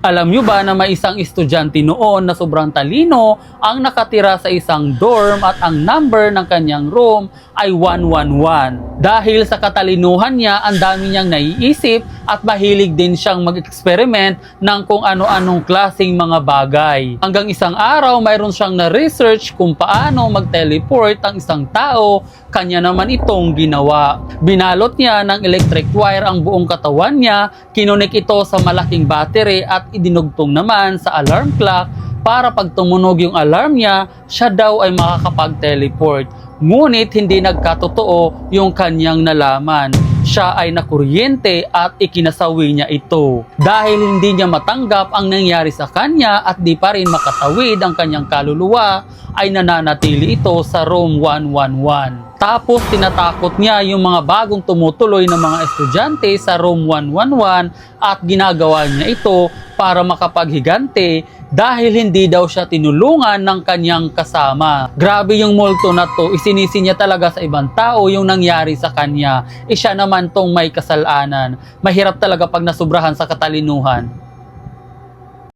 Alam nyo ba na may isang estudyante noon na sobrang talino ang nakatira sa isang dorm at ang number ng kanyang room ay 111. Dahil sa katalinuhan niya, ang dami niyang naiisip at mahilig din siyang mag-experiment ng kung ano-anong klaseng mga bagay. Hanggang isang araw, mayroon siyang na-research kung paano mag-teleport ang isang tao, kanya naman itong ginawa. Binalot niya ng electric wire ang buong katawan niya, kinunik ito sa malaking battery at idinugtong naman sa alarm clock para pag tumunog yung alarm niya, siya daw ay makakapag-teleport. Ngunit hindi nagkatotoo yung kanyang nalaman. Siya ay nakuryente at ikinasawi niya ito. Dahil hindi niya matanggap ang nangyari sa kanya at di pa rin makatawid ang kanyang kaluluwa, ay nananatili ito sa room 111. Tapos tinatakot niya yung mga bagong tumutuloy na mga estudyante sa room 111 at ginagawa niya ito para makapaghigante dahil hindi daw siya tinulungan ng kanyang kasama. Grabe yung multo na to, isinisi niya talaga sa ibang tao yung nangyari sa kanya. Siya naman tong may kasalanan. Mahirap talaga pag nasubrahan sa katalinuhan.